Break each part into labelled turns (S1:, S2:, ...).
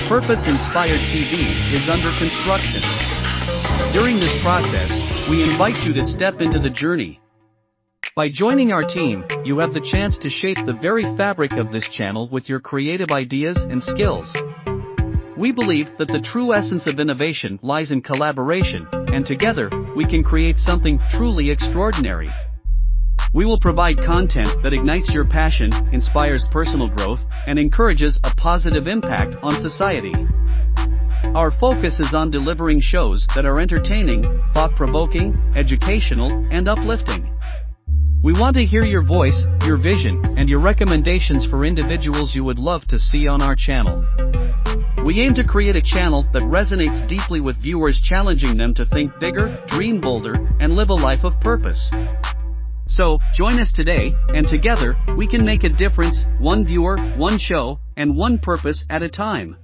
S1: Purpose Inspired TV is under construction. During this process, we invite you to step into the journey. By joining our team, you have the chance to shape the very fabric of this channel with your creative ideas and skills. We believe that the true essence of innovation lies in collaboration, and together, we can create something truly extraordinary. We will provide content that ignites your passion, inspires personal growth, and encourages a positive impact on society. Our focus is on delivering shows that are entertaining, thought-provoking, educational, and uplifting. We want to hear your voice, your vision, and your recommendations for individuals you would love to see on our channel. We aim to create a channel that resonates deeply with viewers, challenging them to think bigger, dream bolder, and live a life of purpose. So, join us today, and together, we can make a difference, one viewer, one show, and one purpose at a time.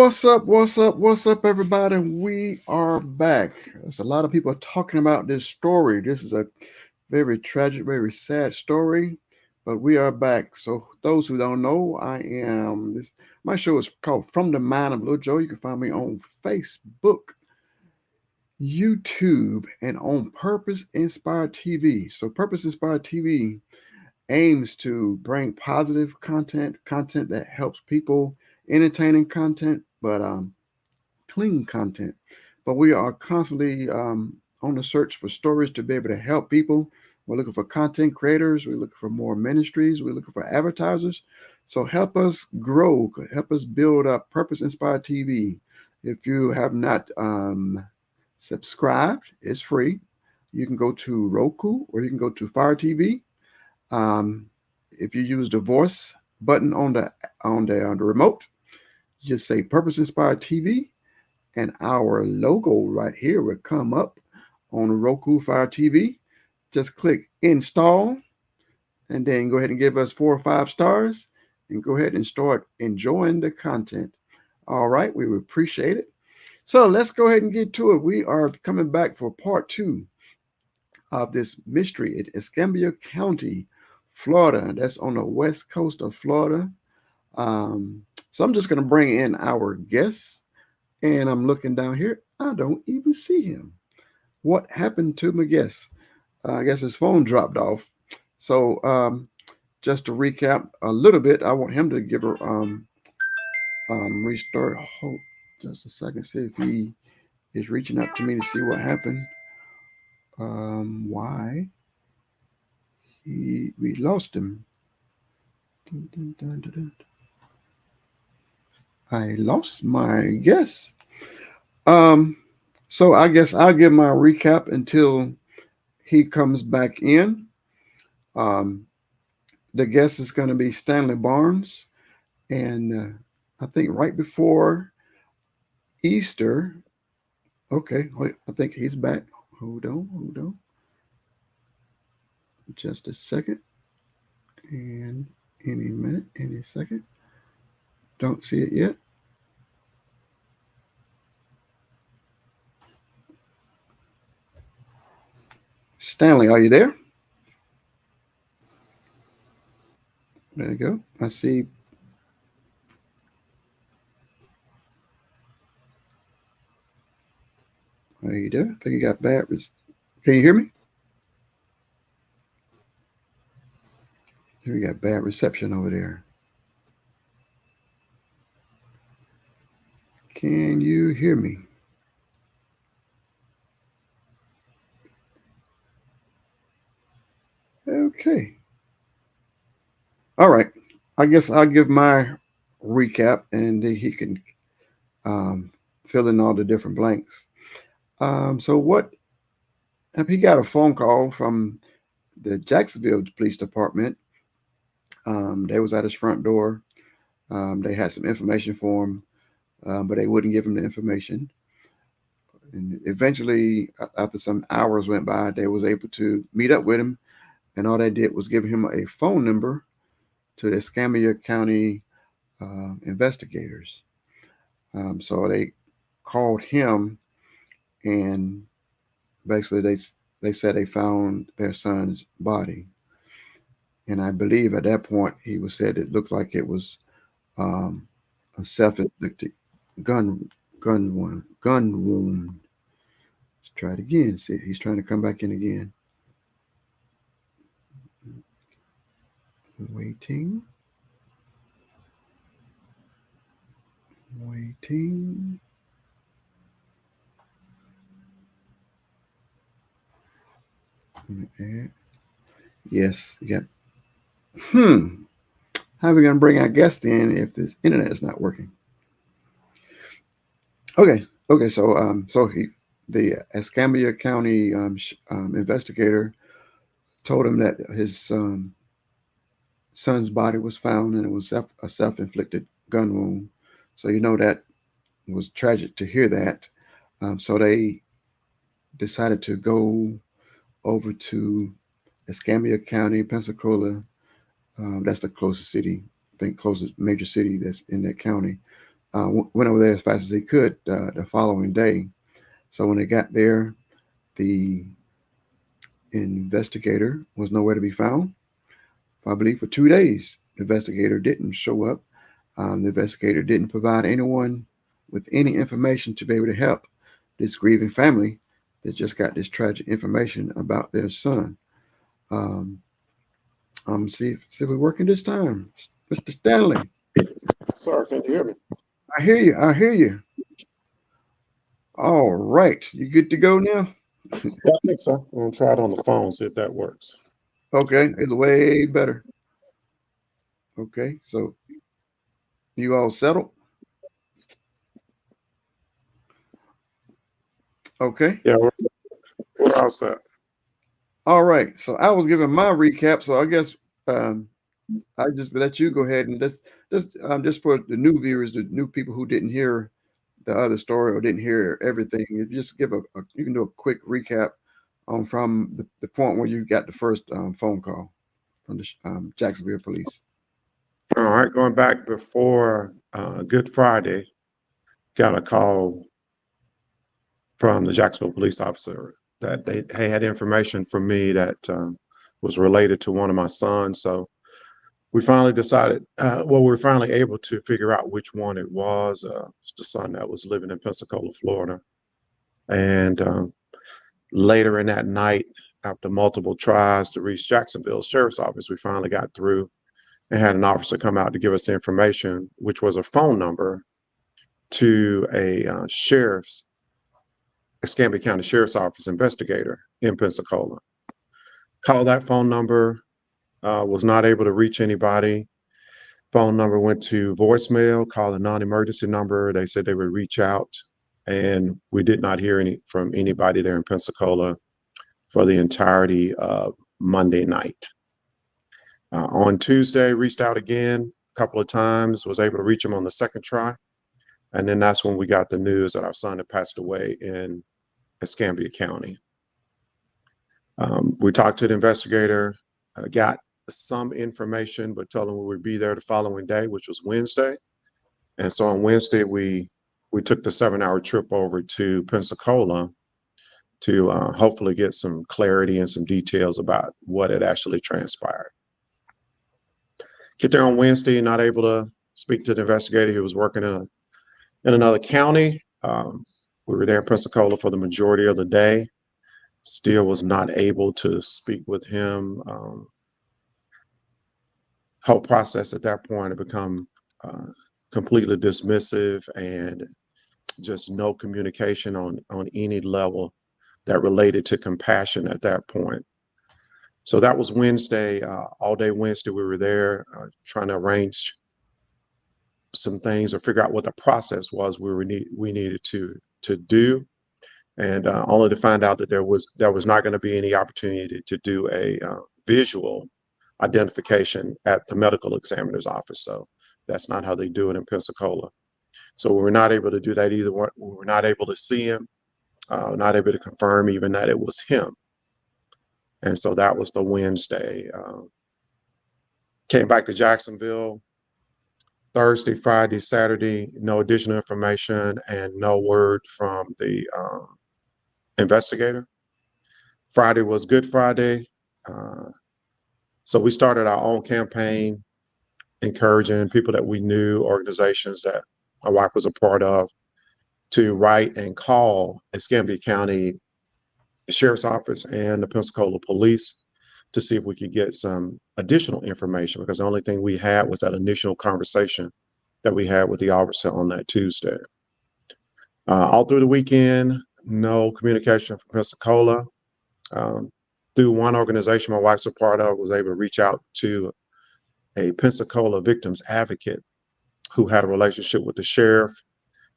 S2: What's up, everybody? We are back. There's a lot of people talking about this story. This is a very tragic, very sad story, but we are back. So those who don't know, my show is called From the Mind of Little Joe. You can find me on Facebook, YouTube, and on Purpose Inspired TV. So Purpose Inspired TV aims to bring positive content that helps people, entertaining content, but clean content. But we are constantly on the search for stories to be able to help people. We're looking for content creators. We're looking for more ministries. We're looking for advertisers. So help us grow, help us build up Purpose Inspired TV. If you have not subscribed, it's free. You can go to Roku or you can go to Fire TV. If you use the voice button on the remote, just say Purpose Inspired TV, and our logo right here will come up on the Roku Fire TV. Just click install, and then go ahead and give us 4 or 5 stars, and go ahead and start enjoying the content. All right, we would appreciate it. So let's go ahead and get to it. We are coming back for part 2 of this mystery at Escambia County, Florida. That's on the west coast of Florida. So I'm just going to bring in our guest, and I'm looking down here. I don't even see him. What happened to my guest? I guess his phone dropped off. So just to recap a little bit, I want him to give her restart. Hold just a second, see if he is reaching out to me to see what happened. Why we lost him. Dun, dun, dun, dun, dun. I lost my guess. So I guess I'll give my recap until he comes back in. The guest is going to be Stanley Barnes, and I think right before Easter. Okay, wait, I think he's back. Hold on. Just a second. And any minute, any second. Don't see it yet. Stanley, are you there? There you go. I see. Are you there? I think you got bad. Can you hear me? We got bad reception over there. Can you hear me? Okay. All right. I guess I'll give my recap, and he can fill in all the different blanks. So he got a phone call from the Jacksonville Police Department They was at his front door. They had some information for him, but they wouldn't give him the information. And eventually, after some hours went by, they was able to meet up with him, and all they did was give him a phone number to the Escambia County investigators. So they called him, and basically they said they found their son's body. And I believe at that point he was said it looked like it was um, a self-inflicted gun wound. Let's try it again. See, he's trying to come back in again. Waiting. Yes, yeah. How are we going to bring our guest in if this internet is not working? Okay. So the Escambia County investigator told him that his son's body was found and it was a self-inflicted gun wound. So that was tragic to hear that. So they decided to go over to Escambia County, Pensacola. That's the closest city, I think, closest major city that's in that county. Went over there as fast as they could the following day. So when they got there, the investigator was nowhere to be found. I believe for 2 days, the investigator didn't show up. The investigator didn't provide anyone with any information to be able to help this grieving family that just got this tragic information about their son. See if we're working this time, Mr. Stanley.
S3: Sir, can you hear me?
S2: I hear you. All right, you good to go now?
S3: Yeah, I think so. I'm gonna try it on the phone, see if that works.
S2: Okay, it's way better. Okay, so you all settled? Okay.
S3: Yeah, we're all set.
S2: All right. So I was giving my recap. So I guess I just let you go ahead and just for the new viewers, the new people who didn't hear the other story or didn't hear everything, you just give you can do a quick recap from the point where you got the first phone call from the Jacksonville police.
S3: All right, going back before Good Friday, got a call from the Jacksonville police officer that they had information from me that was related to one of my sons. So we finally decided, we were finally able to figure out which one it was. It's the son that was living in Pensacola, Florida. And later in that night, after multiple tries to reach Jacksonville Sheriff's Office, we finally got through and had an officer come out to give us the information, which was a phone number to a Escambia County Sheriff's Office investigator in Pensacola. Called that phone number, was not able to reach anybody. Phone number went to voicemail, called a non-emergency number. They said they would reach out, and we did not hear from anybody there in Pensacola for the entirety of Monday night. On Tuesday, reached out again a couple of times, was able to reach him on the second try. And then that's when we got the news that our son had passed away in Escambia County. We talked to the investigator, got some information, but told him we would be there the following day, which was Wednesday. And so on Wednesday, we took the 7-hour trip over to Pensacola to hopefully get some clarity and some details about what had actually transpired. Get there on Wednesday, not able to speak to the investigator. He was working in another county. We were there in Pensacola for the majority of the day. Still was not able to speak with him. Whole process at that point had become completely dismissive and just no communication on any level that related to compassion at that point. So that was Wednesday. All day Wednesday we were there trying to arrange some things or figure out what the process was we needed to do, and only to find out that there was not going to be any opportunity to do a visual identification at the medical examiner's office. So that's not how they do it in Pensacola. So we were not able to do that either. We were not able to see him, not able to confirm even that it was him. And so that was the Wednesday. Came back to Jacksonville Thursday, Friday, Saturday, no additional information and no word from the investigator. Friday was Good Friday. So we started our own campaign, encouraging people that we knew, organizations that my wife was a part of, to write and call Escambia County Sheriff's Office and the Pensacola Police to see if we could get some additional information, because the only thing we had was that initial conversation that we had with the officer on that Tuesday. All through the weekend, no communication from Pensacola. Through one organization my wife's a part of, was able to reach out to a Pensacola victims advocate who had a relationship with the sheriff.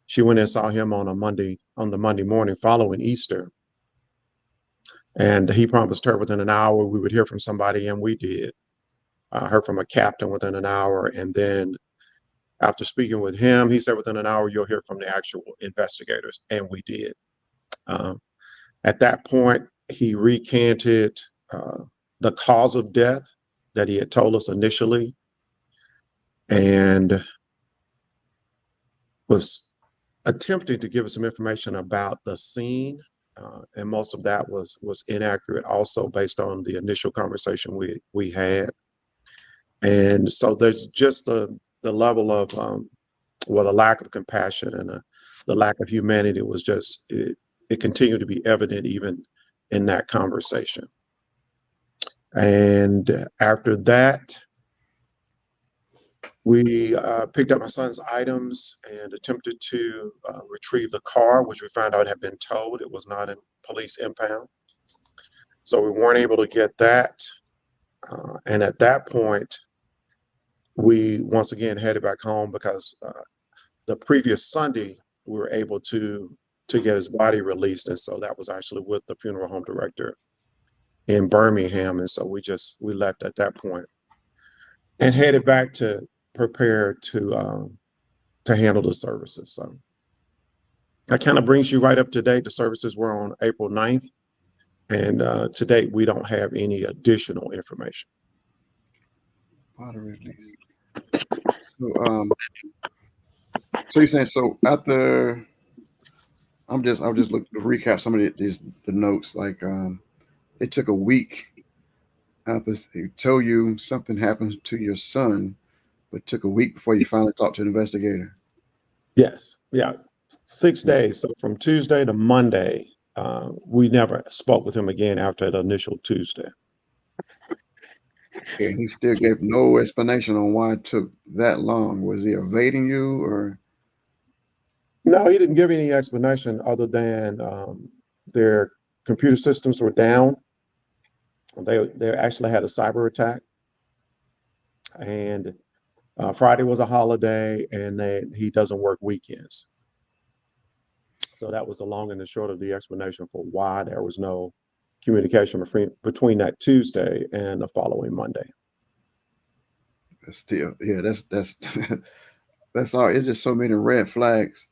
S3: She went and saw him on the Monday morning following Easter. And he promised her within an hour we would hear from somebody, and we did. Heard from a captain within an hour. And then after speaking with him, he said within an hour, you'll hear from the actual investigators. And we did. At that point, he recanted the cause of death that he had told us initially, and was attempting to give us some information about the scene. And most of that was inaccurate also, based on the initial conversation we had. And so there's just the level of, the lack of compassion and the lack of humanity was just, it continued to be evident even in that conversation. And after that, we picked up my son's items and attempted to retrieve the car, which we found out had been towed. It was not in police impound. So we weren't able to get that. And at that point, we once again headed back home, because the previous Sunday, we were able to get his body released. And so that was actually with the funeral home director in Birmingham. And so we left at that point and headed back to prepare to handle the services. So that kind of brings you right up to date. The services were on April 9th. And to date, we don't have any additional information.
S2: So you're saying, so after, I'll just look to recap some of the notes. Like, it took a week after he told you something happened to your son, but took a week before you finally talked to an investigator.
S3: Yes. Yeah. 6 days. So from Tuesday to Monday, we never spoke with him again after the initial Tuesday.
S2: And he still gave no explanation on why it took that long. Was he evading you, or?
S3: No, he didn't give any explanation other than their computer systems were down. They actually had a cyber attack, and Friday was a holiday, and he doesn't work weekends. So that was the long and the short of the explanation for why there was no communication between that Tuesday and the following Monday.
S2: Still, yeah, that's that's all. It's just so many red flags.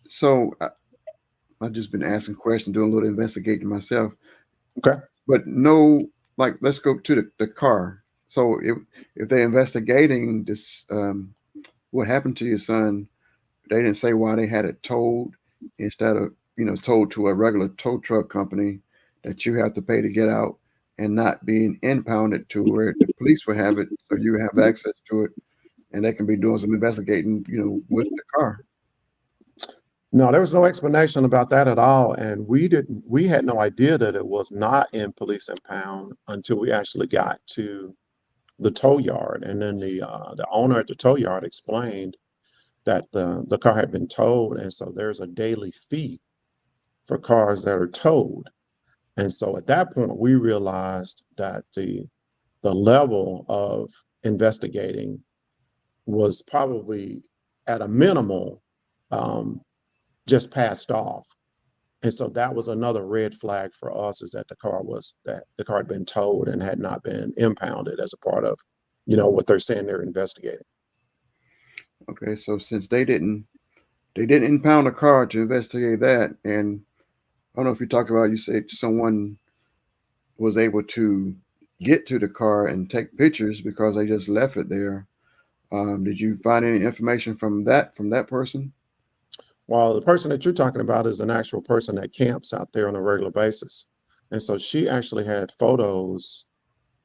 S2: So I've just been asking questions, doing a little investigating myself.
S3: Okay.
S2: But no, like, let's go to the car. So if they're investigating this, what happened to your son, they didn't say why they had it towed instead of, towed to a regular tow truck company that you have to pay to get out, and not being impounded to where the police would have it, so you have access to it, and they can be doing some investigating, with the car.
S3: No, there was no explanation about that at all. And we had no idea that it was not in police impound until we actually got to the tow yard. And then the owner at the tow yard explained that the car had been towed. And so there's a daily fee for cars that are towed. And so at that point, we realized that the level of investigating was probably at a minimal just passed off. And so that was another red flag for us, is that the car had been towed and had not been impounded as a part of, what they're saying they're investigating.
S2: Okay, so since they didn't impound a car to investigate that, and I don't know if you talked about, you said someone was able to get to the car and take pictures because they just left it there. Did you find any information from that person?
S3: Well, the person that you're talking about is an actual person that camps out there on a regular basis. And so she actually had photos,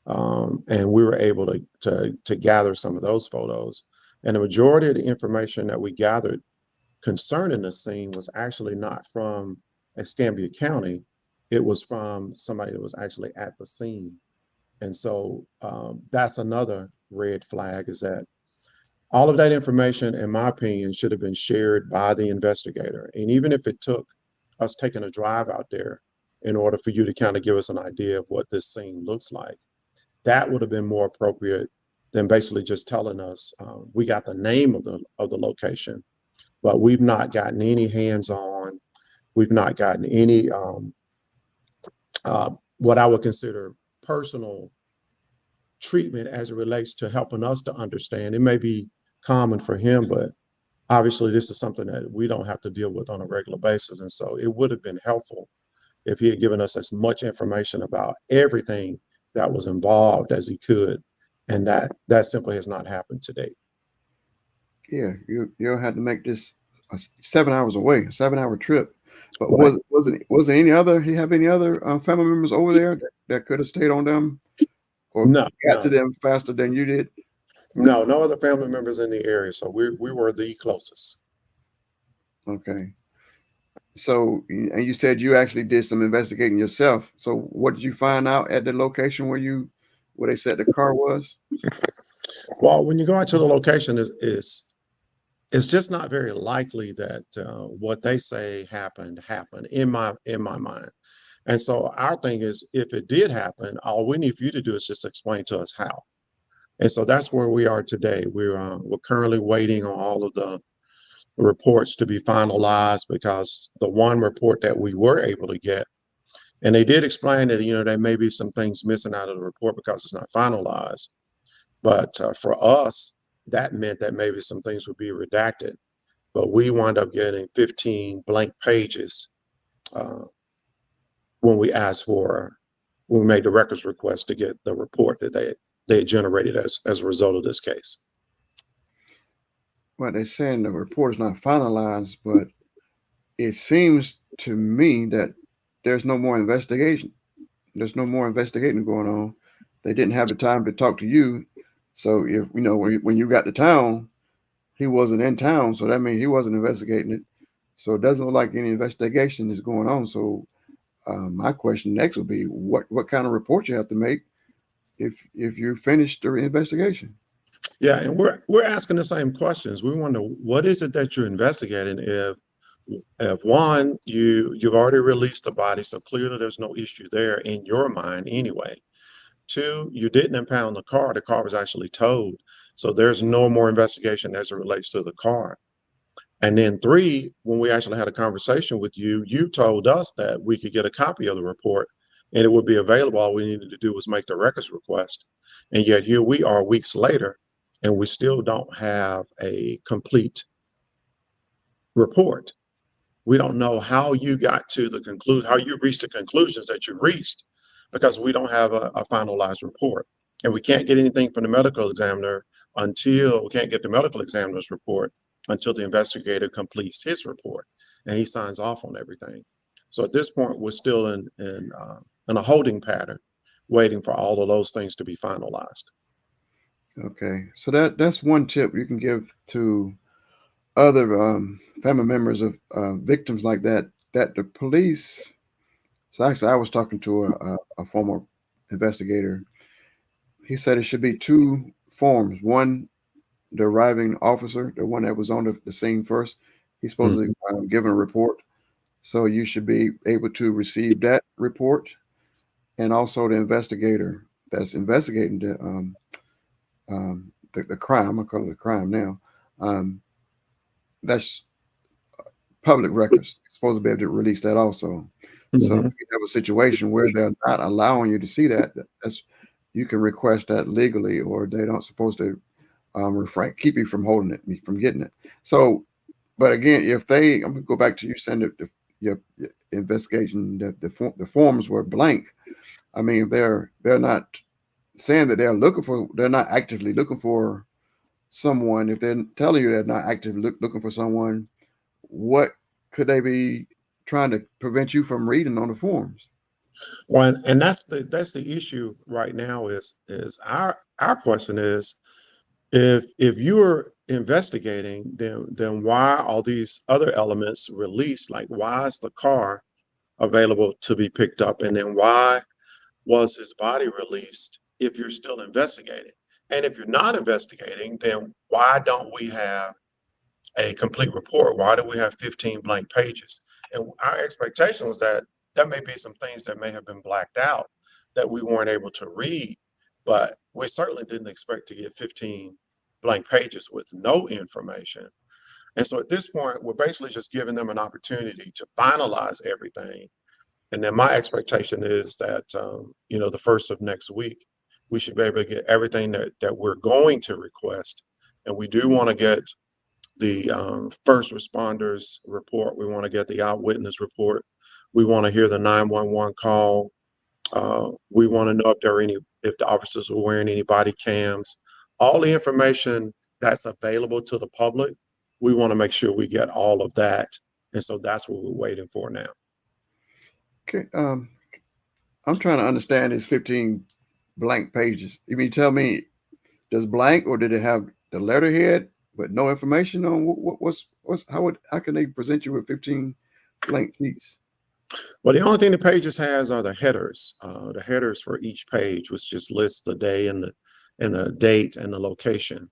S3: and we were able to gather some of those photos. And the majority of the information that we gathered concerning the scene was actually not from Escambia County. It was from somebody that was actually at the scene. And so that's another red flag, is that all of that information, in my opinion, should have been shared by the investigator. And even if it took us taking a drive out there in order for you to kind of give us an idea of what this scene looks like, that would have been more appropriate than basically just telling us we got the name of the location, but we've not gotten any hands-on. We've not gotten any what I would consider personal treatment as it relates to helping us to understand. It may be common for him, but obviously this is something that we don't have to deal with on a regular basis. And so it would have been helpful if he had given us as much information about everything that was involved as he could. And that simply has not happened today.
S2: Yeah, you had to make this 7 hours away, a 7 hour trip. But
S3: Right.
S2: was there any other? He have any other family members over there that could have stayed on them or
S3: No,
S2: got to
S3: no,
S2: them faster than you did?
S3: no other family members in the area. So we were the closest.
S2: Okay. So, and you said you actually did some investigating yourself. So, what did you find out at the location where they said the car was?
S3: Well, when you go out to the location, it's just not very likely that what they say happened in my mind. And so our thing is, if it did happen, all we need for you to do is just explain to us how. And so that's where we are today. We're currently waiting on all of the reports to be finalized, because the one report that we were able to get, and they did explain that there may be some things missing out of the report because it's not finalized. But for us, that meant that maybe some things would be redacted. But we wound up getting 15 blank pages uh, when we made the records request to get the report that they had generated as a result of this case.
S2: Well, they're saying the report is not finalized, but it seems to me that there's no more investigation. There's no more investigating going on. They didn't have the time to talk to you. So if when you got to town, he wasn't in town, so that means he wasn't investigating it. So it doesn't look like any investigation is going on. So my question next would be, what kind of report you have to make if you finish the investigation?
S3: Yeah, and we're asking the same questions. We wonder, what is it that you're investigating? If one, you've already released the body, so clearly there's no issue there in your mind anyway. Two, you didn't impound the car. The car was actually towed, so there's no more investigation as it relates to the car. And then three, when we actually had a conversation with you, you told us that we could get a copy of the report and it would be available. All we needed to do was make the records request. And yet here we are weeks later, and we still don't have a complete report. We don't know how you got to how you reached the conclusions that you reached, because we don't have a finalized report. And we can't get anything from the medical examiner we can't get the medical examiner's report until the investigator completes his report and he signs off on everything. So at this point, we're still in a holding pattern, waiting for all of those things to be finalized.
S2: Okay, so that's one tip you can give to other family members of victims like that. That the police. So actually, I was talking to a former investigator. He said it should be two forms. One, the arriving officer, the one that was on the scene first, he's supposed to give a report. So you should be able to receive that report, and also the investigator that's investigating the crime. I call it a crime now. That's public records. You're supposed to be able to release that also. So if
S3: Mhm.
S2: you have a situation where they're not allowing you to see that, that's you can request that legally, or they don't supposed to refrain, keep you from holding it, from getting it. So, but again, if they, I'm gonna go back to you saying that your investigation, the forms were blank. I mean, they're not saying that they're not actively looking for someone. If they're telling you they're not actively looking for someone, what could they be trying to prevent you from reading on the forms?
S3: Well, and that's the issue right now is our question is, if you're investigating, then why are all these other elements released? Like, why is the car available to be picked up, and then why was his body released if you're still investigating? And if you're not investigating, then why don't we have a complete report? Why do we have 15 blank pages? And our expectation was that there may be some things that may have been blacked out that we weren't able to read, but we certainly didn't expect to get 15 blank pages with no information. And so at this point, we're basically just giving them an opportunity to finalize everything. And then my expectation is that, the first of next week, we should be able to get everything that we're going to request. And we do want to get the first responders report. We want to get the eyewitness report. We want to hear the 911 call. We want to know if the officers were wearing any body cams. All the information that's available to the public, we want to make sure we get all of that. And so that's what we're waiting for now.
S2: Okay, I'm trying to understand these 15 blank pages. You mean tell me, does blank, or did it have the letterhead but no information on what's how can they present you with 15 blank sheets?
S3: Well, the only thing the pages has are the headers for each page, which just lists the day and the date and the location.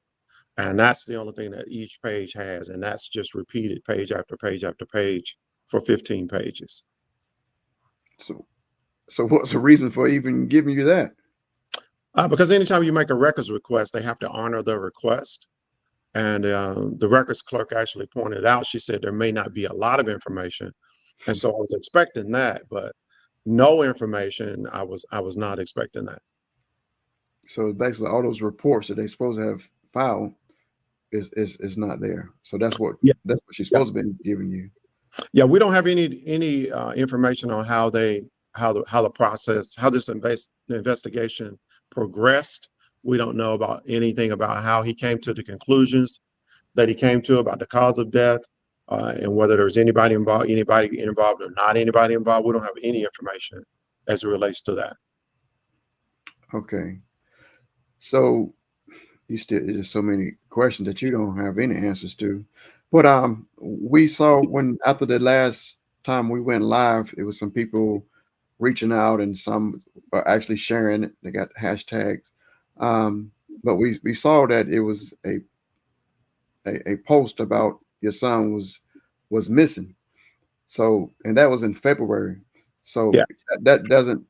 S3: And that's the only thing that each page has. And that's just repeated page after page after page for 15 pages.
S2: So what's the reason for even giving you that?
S3: Because anytime you make a records request, they have to honor the request. And the records clerk actually pointed out, she said there may not be a lot of information. And so I was expecting that, but no information. I was not expecting that.
S2: So basically, all those reports that they supposed to have filed is not there. So
S3: Yeah,
S2: that's what she's
S3: yeah,
S2: supposed to be giving you.
S3: yeah. We don't have any information on how the process, how this investigation progressed. We don't know about anything about how he came to the conclusions that he came to about the cause of death, and whether there's anybody involved or not anybody involved. We don't have any information as it relates to that.
S2: Okay. So you still there's just so many questions that you don't have any answers to. But we saw when after the last time we went live, it was some people reaching out and some are actually sharing it. They got hashtags. But we saw that it was a post about your son was missing. So and that was in February. So
S3: Yeah.
S2: that doesn't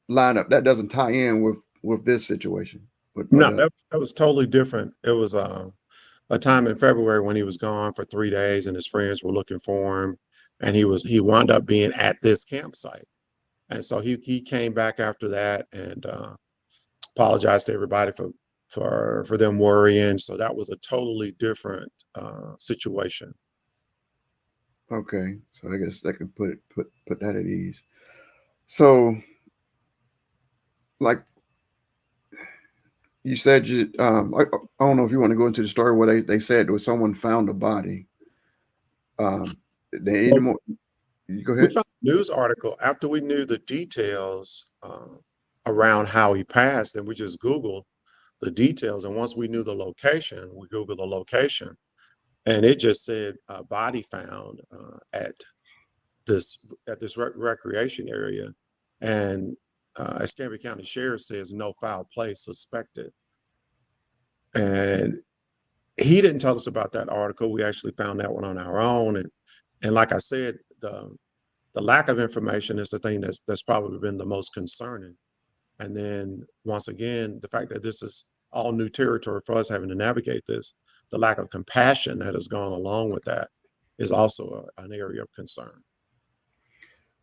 S2: line up. That doesn't tie in with this situation. Or
S3: No,
S2: does
S3: that was totally different. It was a time in February when he was gone for 3 days and his friends were looking for him, and he wound up being at this campsite. And so he came back after that and apologized to everybody for them worrying. So that was a totally different situation.
S2: okay? So I guess that could put that at ease. So like you said, I don't know if you want to go into the story where they said there was someone found a body. They any
S3: Well,
S2: more? You go
S3: we
S2: ahead.
S3: found a news article after we knew the details around how he passed, and we just Googled the details. And once we knew the location, we Googled the location, and it just said body found at this recreation area, and Escambia County Sheriff says no foul play suspected. And he didn't tell us about that article. We actually found that one on our own, and like I said, the lack of information is the thing that's probably been the most concerning. And then once again, the fact that this is all new territory for us having to navigate this, the lack of compassion that has gone along with that. is also an area of concern.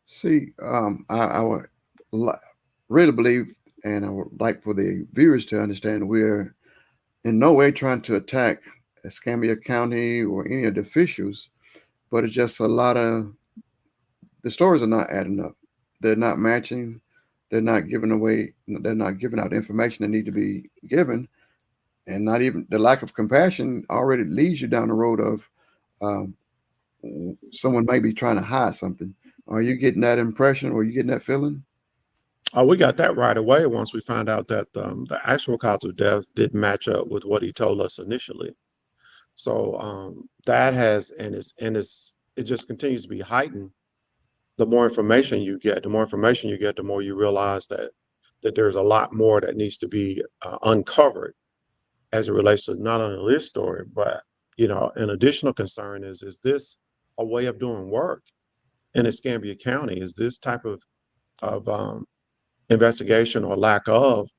S2: See, I would really believe, and I would like for the viewers to understand, we're in no way trying to attack Escambia County or any of the officials, but it's just a lot of the stories are not adding up. They're not matching. They're not giving away. They're not giving out information that need to be given, and not even the lack of compassion already leads you down the road of um, someone may be trying to hide something. Are you getting that impression, or are you getting that feeling?
S3: Oh, we got that right away once we found out that the actual cause of death didn't match up with what he told us initially. So that has it just continues to be heightened. The more information you get, the more you realize that there's a lot more that needs to be uncovered as it relates to not only this story, but an additional concern is this a way of doing work in Escambia County? Is this type of investigation or lack of,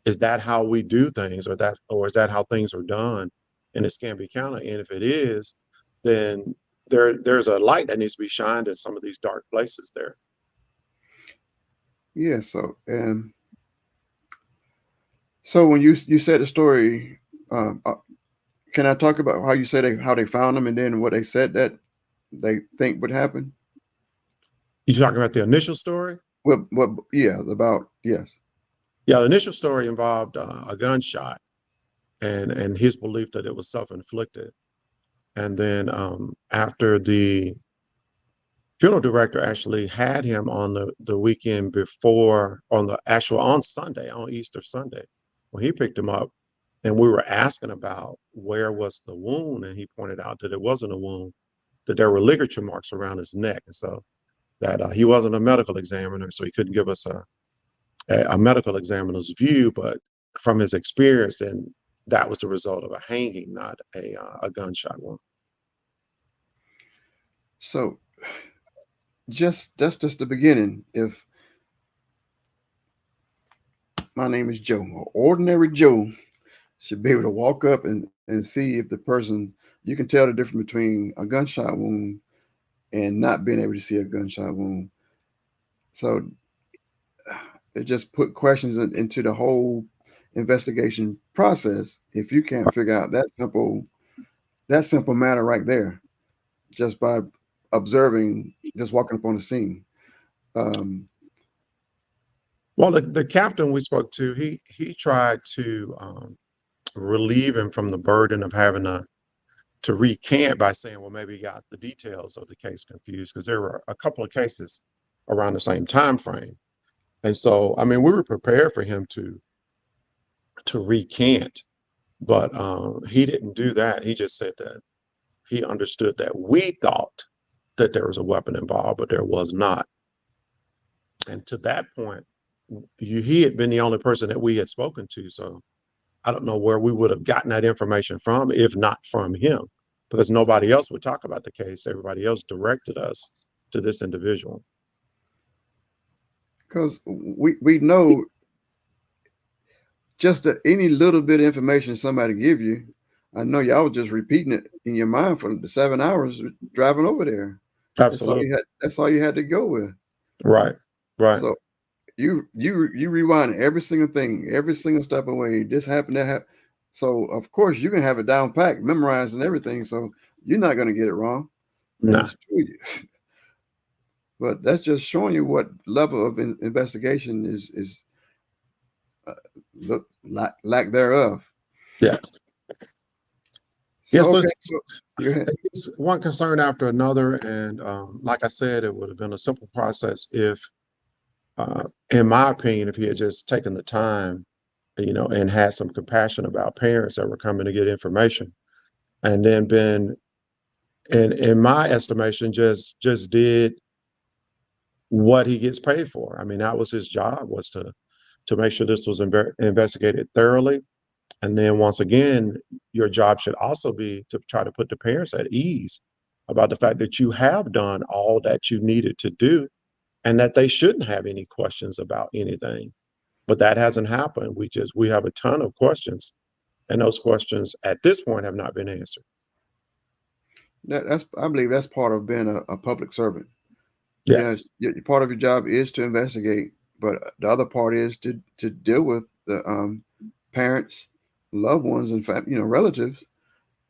S3: is that how we do things, or is that how things are done in Escambia County? And if it is, then there's a light that needs to be shined in some of these dark places there.
S2: Yeah. So when you said the story, can I talk about how you said how they found them, and then what they said that they think would happen?
S3: You talking about the initial story?
S2: What? Yeah, about yes.
S3: Yeah, the initial story involved a gunshot and his belief that it was self-inflicted. And then after the funeral director actually had him on the weekend before, on Sunday, on Easter Sunday, when he picked him up, and we were asking about where was the wound, and he pointed out that it wasn't a wound, that there were ligature marks around his neck, and so that he wasn't a medical examiner, so he couldn't give us a medical examiner's view, but from his experience, then that was the result of a hanging, not a gunshot wound.
S2: So that's just the beginning. If my name is Joe, or ordinary Joe should be able to walk up and see if the person, you can tell the difference between a gunshot wound and not being able to see a gunshot wound. So it just put questions into the whole investigation process. If you can't figure out that simple matter right there, just by observing, just walking up on the scene. Um,
S3: Well, the captain we spoke to, he tried to relieve him from the burden of having to recant by saying, well, maybe he got the details of the case confused, because there were a couple of cases around the same time frame. And so, I mean, we were prepared for him to recant, but he didn't do that. He just said that he understood that we thought that there was a weapon involved, but there was not. And to that point, he had been the only person that we had spoken to. So I don't know where we would have gotten that information from if not from him, because nobody else would talk about the case. Everybody else directed us to this individual.
S2: because we know just any little bit of information somebody give you. I know y'all was just repeating it in your mind for the 7 hours driving over there.
S3: Absolutely.
S2: That's all you had to go with.
S3: Right. Right.
S2: So you rewind every single thing, every single step away. This happened, that happened. So of course you can have it down packed, memorized and everything. So you're not going to get it wrong.
S3: Nah.
S2: But that's just showing you what level of investigation is lack thereof.
S3: Yes.
S2: So,
S3: Yes.
S2: okay,
S3: So
S2: so
S3: it's one concern after another, and like I said, it would have been a simple process if, in my opinion, if he had just taken the time, and had some compassion about parents that were coming to get information, and then been, in my estimation, just did what he gets paid for. I mean, that was his job, was to make sure this was investigated thoroughly. And then once again, your job should also be to try to put the parents at ease about the fact that you have done all that you needed to do, and that they shouldn't have any questions about anything. But that hasn't happened. We have a ton of questions, and those questions at this point have not been answered.
S2: I believe that's part of being a public servant. Yes,
S3: Yes,
S2: part of your job is to investigate, but the other part is to deal with the parents, loved ones, and relatives.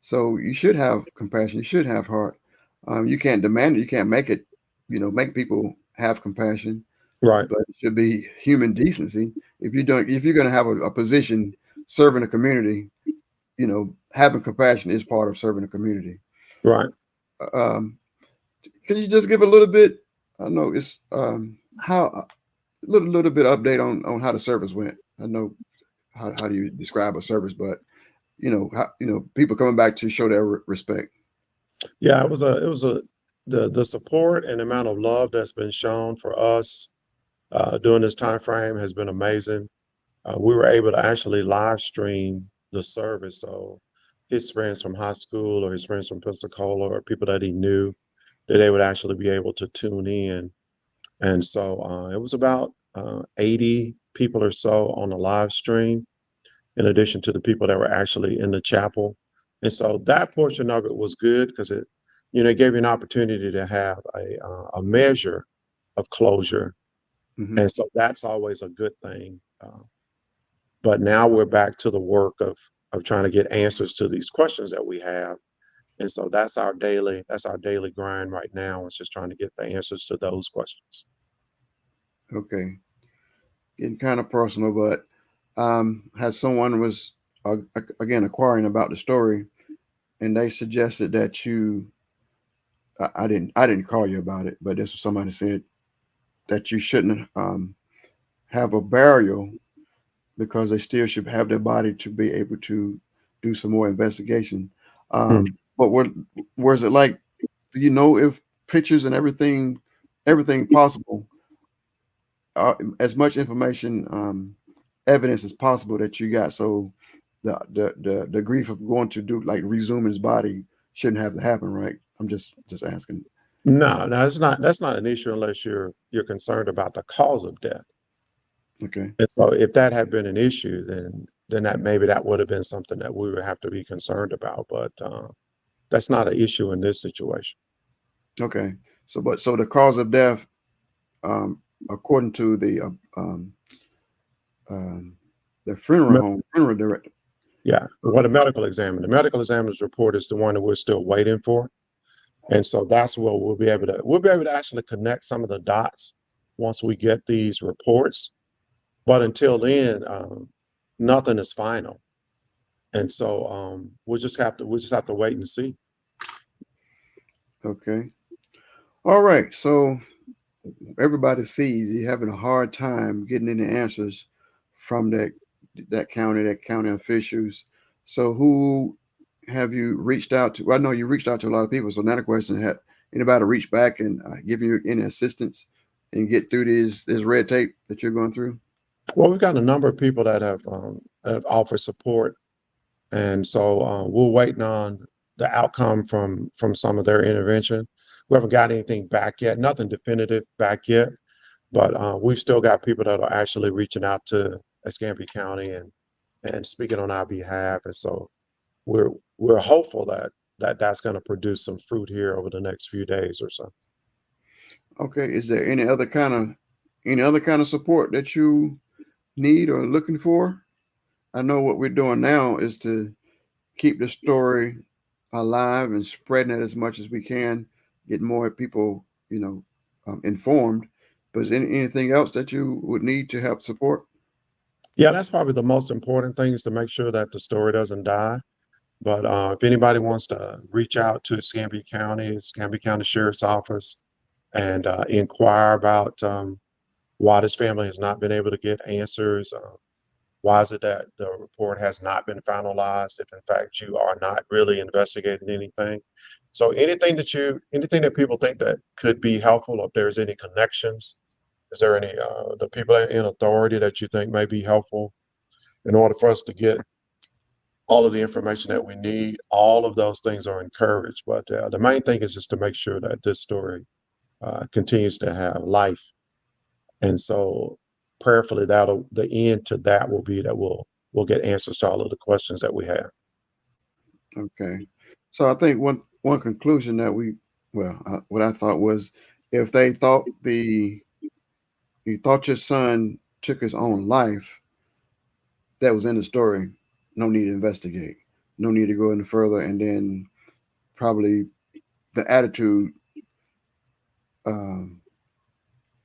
S2: So you should have compassion. You should have heart. You can't demand it. You can't make it. Make people have compassion,
S3: right,
S2: but it should be human decency. If you're going to have a position serving a community, having compassion is part of serving a community.
S3: right.
S2: Um, can you just give a little bit? I know it's how a little bit update on how the service went. I know how do you describe a service, but people coming back to show their respect.
S3: Yeah, it was the support and amount of love that's been shown for us during this time frame has been amazing. We were able to actually live stream the service, so his friends from high school or his friends from Pensacola or people that he knew that they would actually be able to tune in. And so it was about 80 people or so on the live stream, in addition to the people that were actually in the chapel. And so that portion of it was good because it gave you an opportunity to have a measure of closure.
S2: Hmm.
S3: And so that's always a good thing. But now we're back to the work of trying to get answers to these questions that we have. And so that's our daily grind right now. Is just trying to get the answers to those questions.
S2: Okay, getting kind of personal, but has someone was again acquiring about the story, and they suggested that I didn't call you about it, but this was somebody said that you shouldn't have a burial because they still should have their body to be able to do some more investigation.
S3: Hmm.
S2: But where's it like? Do you know if pictures and everything possible, as much information, evidence as possible that you got? So the grief of going to do like resume his body shouldn't have to happen, right? I'm just asking.
S3: No, no, that's not an issue unless you're concerned about the cause of death.
S2: Okay,
S3: And so if that had been an issue, then that maybe that would have been something that we would have to be concerned about. But that's not an issue in this situation.
S2: okay. So the cause of death, um, according to um, the funeral
S3: Me-
S2: home funeral director.
S3: Yeah, what the medical examiner's report is the one that we're still waiting for. And so that's what we'll be able to actually connect some of the dots once we get these reports. But until then, nothing is final. And so we'll just have to wait and see.
S2: Okay. All right. So everybody sees you're having a hard time getting any answers from that county officials. So who have you reached out to? Well, I know you reached out to a lot of people. So now the question: Had anybody reached back and given you any assistance and get through this red tape that you're going through?
S3: Well, we've got a number of people that have offered support, and so we're waiting on the outcome from some of their intervention. We haven't got anything back yet, nothing definitive back yet, but we've still got people that are actually reaching out to Escambia County and speaking on our behalf, and so we're hopeful that's going to produce some fruit here over the next few days or so.
S2: Okay. Is there any other kind of support that you need or looking for? I know what we're doing now is to keep the story alive and spreading it as much as we can, get more people, informed. But is anything else that you would need to help support?
S3: Yeah, that's probably the most important thing is to make sure that the story doesn't die. But if anybody wants to reach out to Escambia County Sheriff's Office, and inquire about why this family has not been able to get answers, why is it that the report has not been finalized if in fact you are not really investigating anything. So anything that people think that could be helpful, if there's any connections, is there any the people in authority that you think may be helpful in order for us to get all of the information that we need, all of those things are encouraged. But the main thing is just to make sure that this story continues to have life. And so prayerfully the end to that will be that we'll get answers to all of the questions that we have.
S2: Okay. So I think one conclusion that what I thought was, if they thought you thought your son took his own life, that was in the story. No need to investigate. No need to go any further. And then probably the attitude. Um,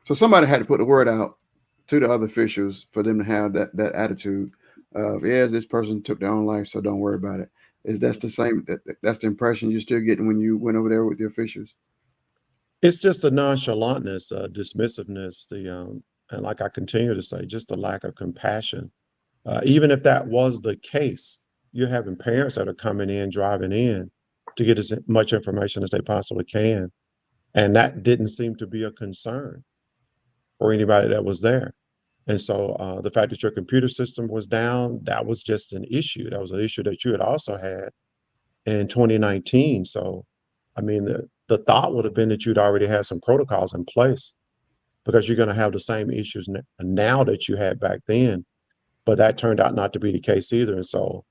S2: so somebody had to put the word out to the other officials for them to have that attitude of, yeah, this person took their own life, so don't worry about it. Is that's the same? That's the impression you're still getting when you went over there with the officials?
S3: It's just the nonchalantness, dismissiveness, and like I continue to say, just the lack of compassion. Even if that was the case, you're having parents that are coming in, driving in to get as much information as they possibly can. And that didn't seem to be a concern for anybody that was there. And so the fact that your computer system was down, that was just an issue. That was an issue that you had also had in 2019. So, I mean, the thought would have been that you'd already had some protocols in place because you're going to have the same issues now that you had back then. But that turned out not to be the case either. And so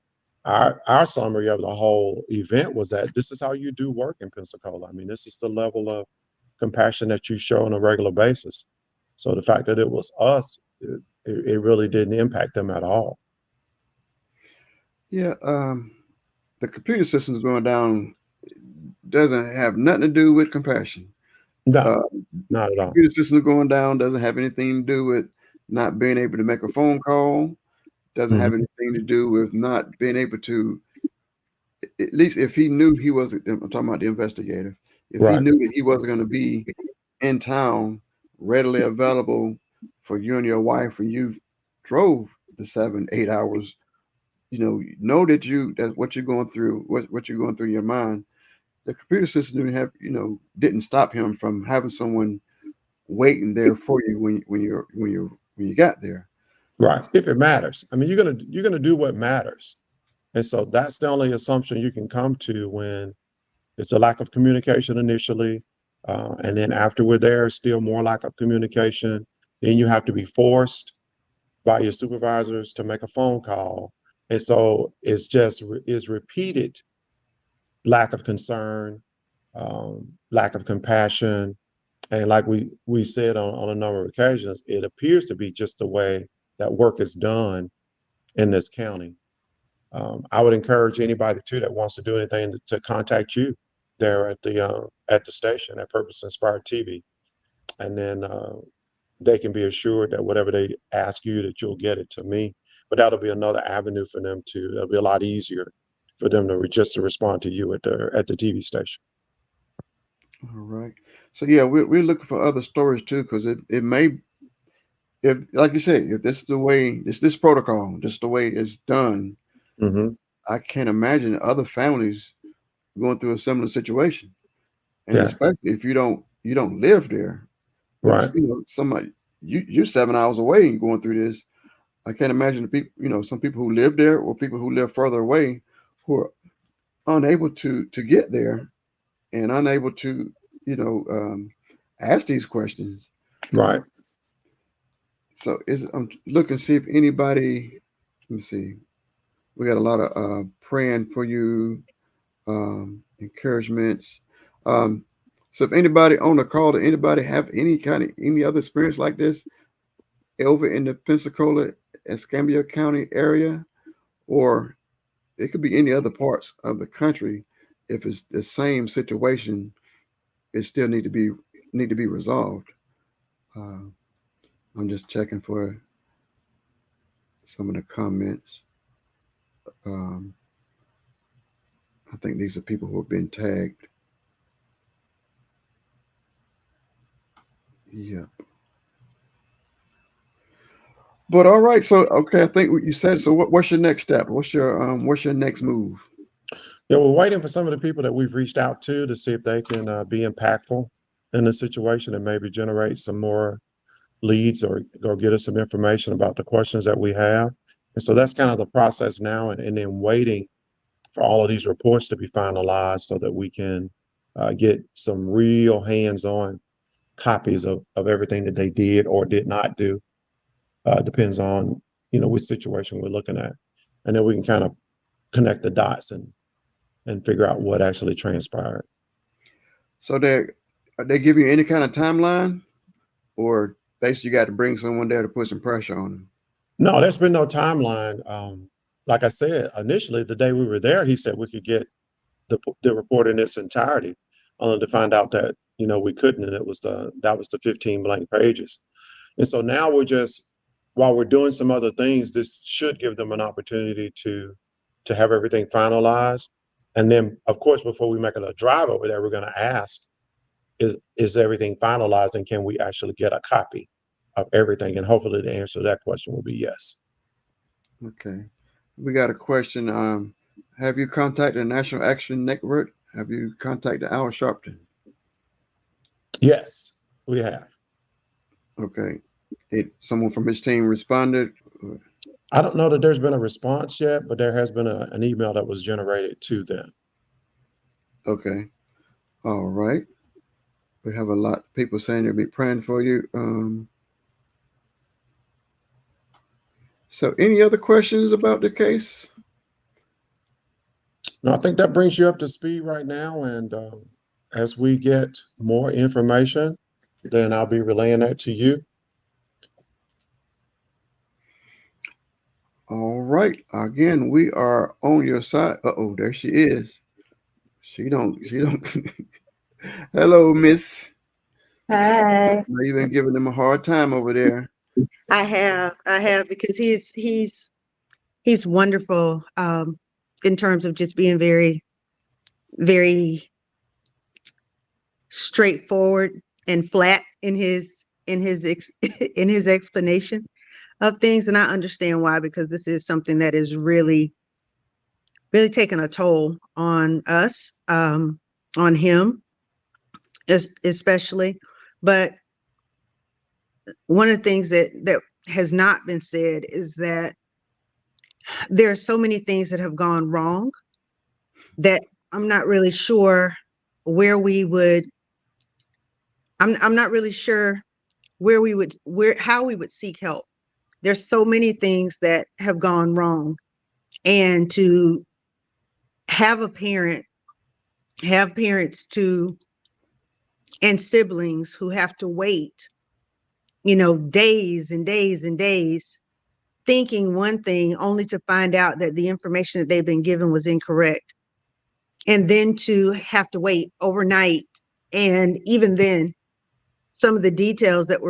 S3: our summary of the whole event was that this is how you do work in Pensacola. I mean, this is the level of compassion that you show on a regular basis. So the fact that it was us, it really didn't impact them at all.
S2: Yeah. The computer system's going down doesn't have nothing to do with compassion.
S3: No,
S2: Uh,
S3: not at all.
S2: Computer system going down doesn't have anything to do with not being able to make a phone call. Doesn't have
S3: Mhm.
S2: anything to do with not being able to. At least if he knew he wasn't. I'm talking about the investigator. If he
S3: Right,
S2: knew that he wasn't going to be in town, readily available for you and your wife, and you drove the 7, 8 hours, know that what you're going through, what you're going through in your mind. The computer system didn't stop him from having someone waiting there for you when you got there.
S3: right. If it matters, I mean, you're gonna do what matters, and so that's the only assumption you can come to when it's a lack of communication initially, and then afterward, there's still more lack of communication. Then you have to be forced by your supervisors to make a phone call, and so it's just is repeated lack of concern, lack of compassion, and like we said on a number of occasions, it appears to be just the way that work is done in this county. I would encourage anybody too that wants to do anything to contact you there at the station at Purpose Inspired TV, and then they can be assured that whatever they ask you, that you'll get it to me. But that'll be another avenue for them to. It'll be a lot easier for them to just to respond to you at the TV station.
S2: All right. So yeah, we're looking for other stories too, because it may, if like you say, if this is the way this protocol, this is the way it's done,
S3: Hmm.
S2: I can't imagine other families going through a similar situation. And
S3: Yeah.
S2: especially if you don't live there.
S3: Right.
S2: If somebody you're 7 hours away and going through this, I can't imagine the people, some people who live there or people who live further away who are unable to get there and unable to, you know, um, ask these questions.
S3: Right.
S2: So I'm looking to see if anybody. Let me see. We got a lot of praying for you, encouragements. Um, so if anybody on the call, did anybody have any other experience like this over in the Pensacola, Escambia County area, or it could be any other parts of the country. If it's the same situation, it still need to be resolved. Uh, I'm just checking for some of the comments. Um, I think these are people who have been tagged. Yeah. But all right. So okay, I think what you said. So what's your next step? What's your next move?
S3: Yeah, we're waiting for some of the people that we've reached out to see if they can be impactful in the situation and maybe generate some more leads or get us some information about the questions that we have. And so that's kind of the process now, and then waiting for all of these reports to be finalized so that we can get some real hands-on copies of everything that they did or did not do. Depends on which situation we're looking at, and then we can kind of connect the dots and and figure out what actually transpired.
S2: So are they giving you any kind of timeline, or basically you got to bring someone there to put some pressure on them?
S3: No, there's been no timeline. Like I said, initially, the day we were there, he said we could get the report in its entirety, only to find out that, we couldn't, and that was the 15 blank pages. And so now while we're doing some other things, this should give them an opportunity to have everything finalized. And then, of course, before we make a drive over there, we're going to ask, is everything finalized, and can we actually get a copy of everything? And hopefully the answer to that question will be yes.
S2: Okay. We got a question. Have you contacted the National Action Network? Have you contacted Al Sharpton?
S3: Yes, we have.
S2: Okay. Someone from his team responded?
S3: I don't know that there's been a response yet, but there has been an email that was generated to them.
S2: Okay. All right. We have a lot of people saying they'll be praying for you. So any other questions about the case?
S3: No, I think that brings you up to speed right now. And as we get more information, then I'll be relaying that to you.
S2: All right. Again, we are on your side. Uh-oh, there she is. She don't. Hello, Miss.
S4: Hi.
S2: You've been giving them a hard time over there.
S4: I have because he's wonderful in terms of just being very, very straightforward and flat in his in his explanation of things. And I understand why, because this is something that is really, really taking a toll on us, on him especially. But one of the things that has not been said is that there are so many things that have gone wrong that I'm not really sure where we would I'm not really sure how we would seek help. There's so many things that have gone wrong, and to have parents and siblings who have to wait, days and days and days thinking one thing only to find out that the information that they've been given was incorrect. And then to have to wait overnight. And even then, some of the details that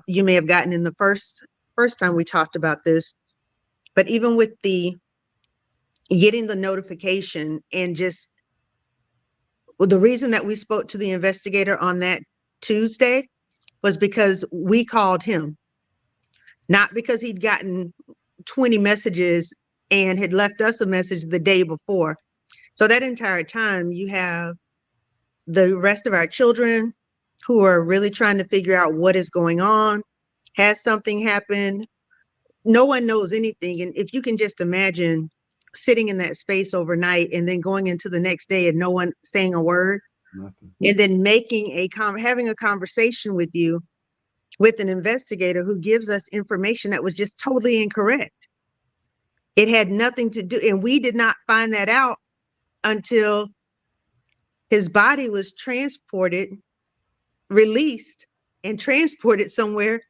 S4: you may have gotten in the first time we talked about this, but even with the getting the notification, and just the reason that we spoke to the investigator on that Tuesday was because we called him, not because he'd gotten 20 messages and had left us a message the day before. So that entire time, you have the rest of our children who are really trying to figure out what is going on. Has something happened? No one knows anything. And if you can just imagine sitting in that space overnight and then going into the next day and no one saying a word,
S2: Nothing.
S4: and then having a conversation with you, with an investigator who gives us information that was just totally incorrect. It had nothing to do, and we did not find that out until his body was released and transported somewhere,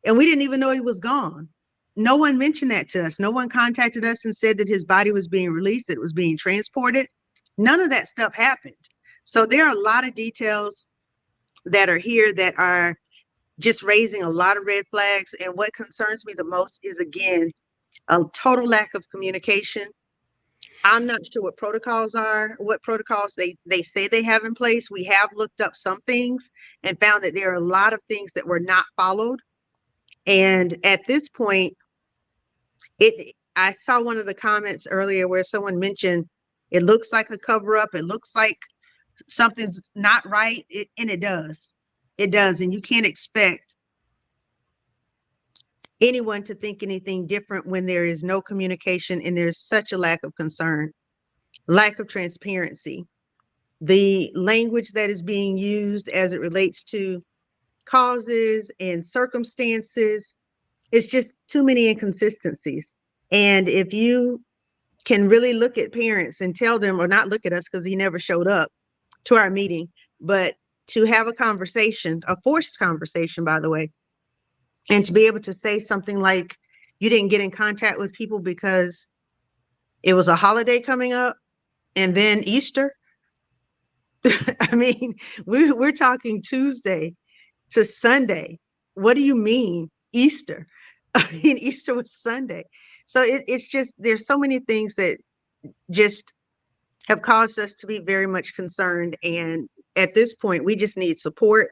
S4: and we didn't even know he was gone. No one mentioned that to us. No one contacted us and said that his body was being released, that it was being transported. None of that stuff happened. So there are a lot of details that are here that are just raising a lot of red flags. And what concerns me the most is, again, a total lack of communication. I'm not sure what protocols they say they have in place. We have looked up some things and found that there are a lot of things that were not followed. And at this point, I saw one of the comments earlier where someone mentioned it looks like a cover up. It looks like something's not right. And it does. It does. And you can't expect anyone to think anything different when there is no communication and there's such a lack of concern, lack of transparency. The language that is being used as it relates to causes and circumstances, it's just too many inconsistencies. And if you can really look at parents and tell them, or not look at us because he never showed up to our meeting, but to have a conversation, a forced conversation, by the way, and to be able to say something like, you didn't get in contact with people because it was a holiday coming up and then Easter. I mean, we're talking Tuesday to Sunday. What do you mean Easter? I mean, Easter was Sunday. So it's just, there's so many things that just have caused us to be very much concerned. And at this point, we just need support.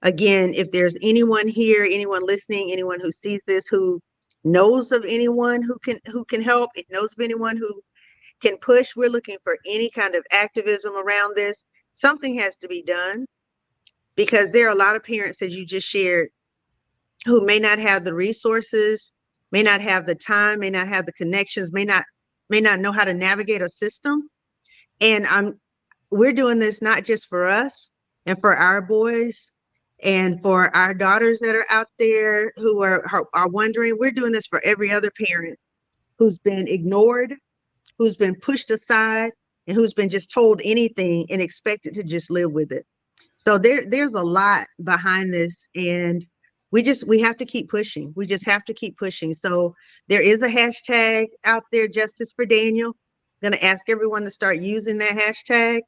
S4: Again, if there's anyone here, anyone listening, anyone who sees this, who knows of anyone who can help, knows of anyone who can push, we're looking for any kind of activism around this. Something has to be done, because there are a lot of parents, as you just shared, who may not have the resources, may not have the time, may not have the connections, may not know how to navigate a system. And we're doing this not just for us and for our boys and for our daughters that are out there who are wondering. We're doing this for every other parent who's been ignored, who's been pushed aside, and who's been just told anything and expected to just live with it. So there's a lot behind this, and we have to keep pushing. We just have to keep pushing. So there is a hashtag out there, Justice for Daniel. I'm going to ask everyone to start using that hashtag.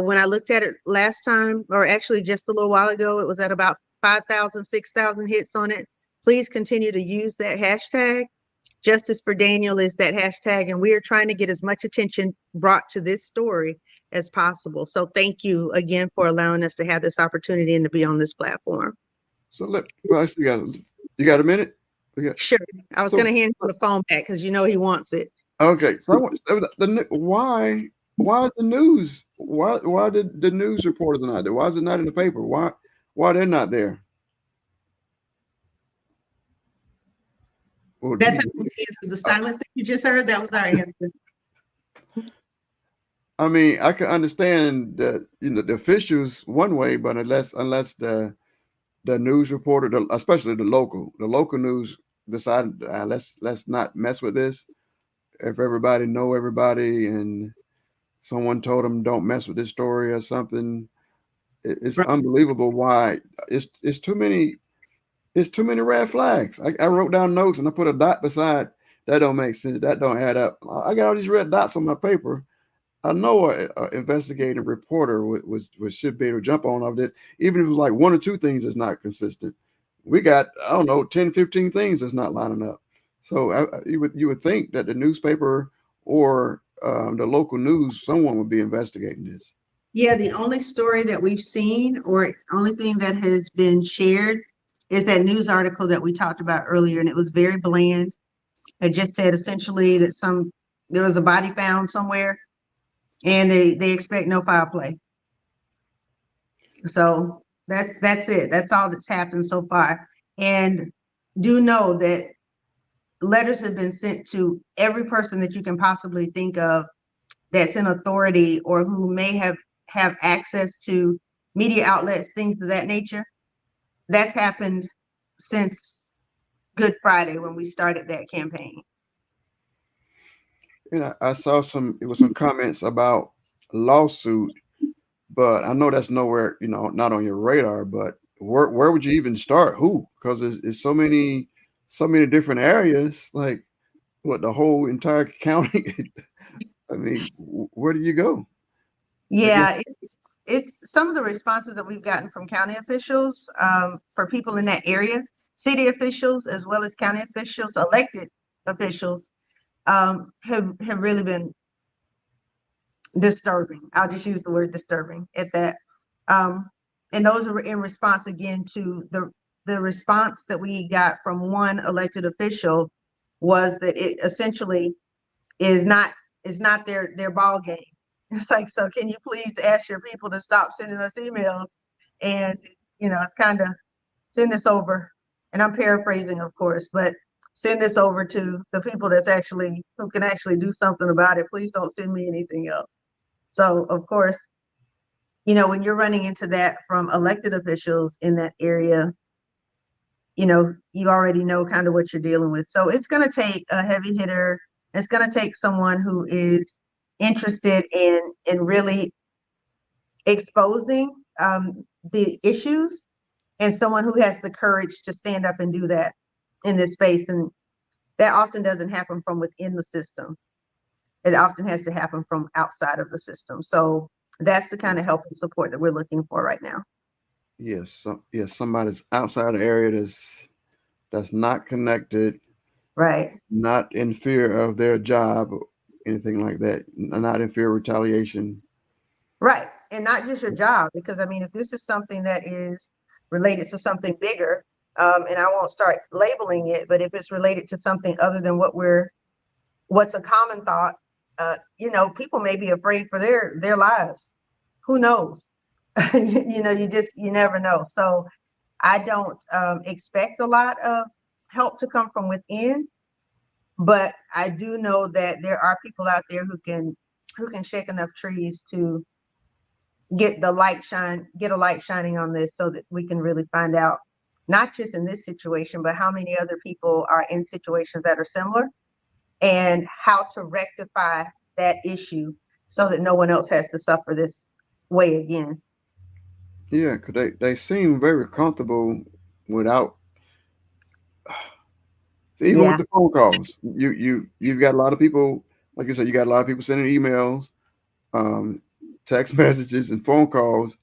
S4: When I looked at it last time, or actually just a little while ago, it was at about 5,000, 6,000 hits on it. Please continue to use that hashtag. Justice for Daniel is that hashtag, and we are trying to get as much attention brought to this story as possible. So thank you again for allowing us to have this opportunity and to be on this platform.
S2: So you got a minute?
S4: Sure. I was going to hand him the phone back because he wants it.
S2: Okay. So why is the news? Why did the news reporters not there? Why is it not in the paper? Why they're not there?
S4: That's our answer. The silence that you just heard, that was our answer.
S2: I mean, I can understand that the officials one way, but unless the news reporter, especially the local news, decided let's not mess with this. If everybody know everybody and someone told them don't mess with this story or something, it's right. Unbelievable why it's too many. It's too many red flags. I wrote down notes and I put a dot beside. That don't make sense. That don't add up. I got all these red dots on my paper. I know an investigating reporter should be able to jump on all this, even if it was like one or two things that's not consistent. We got, I don't know, 10, 15 things that's not lining up. So you would think that the newspaper or the local news, someone would be investigating this.
S4: Yeah, the only story that we've seen, or only thing that has been shared, is that news article that we talked about earlier, and it was very bland. It just said essentially that there was a body found somewhere, and they expect no foul play. So that's it. That's all that's happened so far. And do know that letters have been sent to every person that you can possibly think of that's in authority or who may have access to media outlets, things of that nature. That's happened since Good Friday when we started that campaign.
S2: I saw some comments about lawsuit, but I know that's nowhere, not on your radar, but where would you even start? Who? Because it's so many different areas, like what, the whole entire county. I mean, where do you go?
S4: Yeah, it's some of the responses that we've gotten from county officials, for people in that area, city officials, as well as county officials, elected officials, have really been disturbing. I'll just use the word disturbing at that. And those are in response again to the response that we got from one elected official was that it essentially is not their ball game. It's like, so can you please ask your people to stop sending us emails and, it's kind of send this over. And I'm paraphrasing, of course, but send this over to the people who can actually do something about it. Please don't send me anything else. So, of course, when you're running into that from elected officials in that area, you already know kind of what you're dealing with. So it's going to take a heavy hitter, It's going to take someone who is interested in really exposing the issues, and someone who has the courage to stand up and do that in this space. And that often doesn't happen from within the system. It often has to happen from outside of the system. So that's the kind of help and support that we're looking for right now.
S2: Yes, somebody's outside the area that's not connected,
S4: Right.
S2: not in fear of their job or anything like that, not in fear of retaliation.
S4: Right. And not just your job, because I mean, if this is something that is related to something bigger, and I won't start labeling it, but if it's related to something other than what's a common thought, people may be afraid for their lives. Who knows? You never know. So I don't expect a lot of help to come from within, but I do know that there are people out there who can shake enough trees to get a light shining on this, so that we can really find out, not just in this situation, but how many other people are in situations that are similar, and how to rectify that issue so that no one else has to suffer this way again.
S2: Yeah, because they seem very comfortable without, even
S4: Yeah.
S2: with the phone calls. You've got a lot of people, like you said, you got a lot of people sending emails, um, text messages, and phone calls,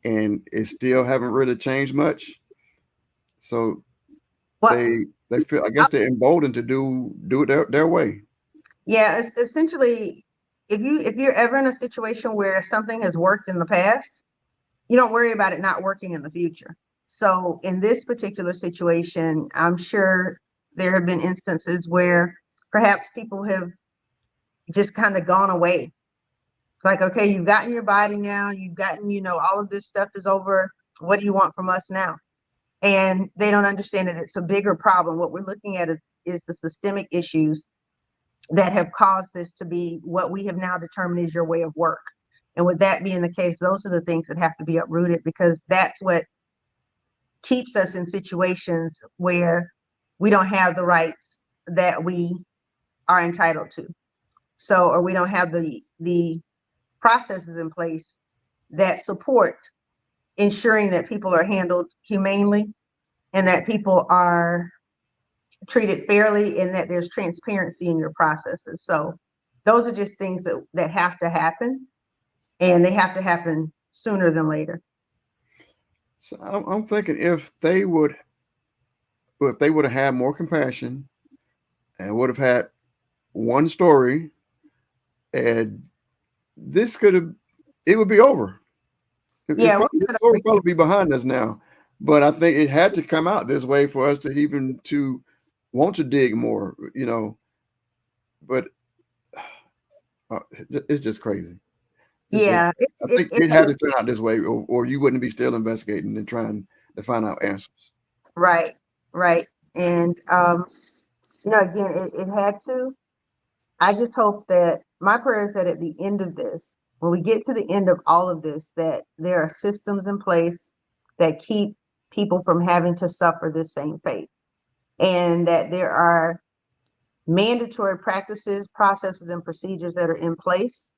S2: and it still haven't really changed much. So
S4: Well,
S2: they feel, I guess they're emboldened to do it their way.
S4: yeah, it's essentially, if you're ever in a situation where something has worked in the past, you don't worry about it not working in the future. So in this particular situation, I'm sure there have been instances where perhaps people have just kind of gone away. Like, okay, you've gotten your body now, you've gotten, all of this stuff is over. What do you want from us now? And they don't understand that it's a bigger problem. What we're looking at is the systemic issues that have caused this to be what we have now determined is your way of work. And with that being the case, those are the things that have to be uprooted, because that's what keeps us in situations where we don't have the rights that we are entitled to. So, or we don't have the processes in place that support ensuring that people are handled humanely, and that people are treated fairly, and that there's transparency in your processes. So those are just things that have to happen, and they have to happen sooner than later.
S2: So I'm thinking if they would have had more compassion and would have had one story, and this it would be over.
S4: Yeah,
S2: The story would probably be behind us now. But I think it had to come out this way for us to even to want to dig more, But it's just crazy.
S4: yeah,
S2: I think it had to turn out this way, or you wouldn't be still investigating and trying to find out answers.
S4: right, right. And again, it had to. I just hope that my prayer is that at the end of this, when we get to the end of all of this, that there are systems in place that keep people from having to suffer this same fate, and that there are mandatory practices, processes, and procedures that are in place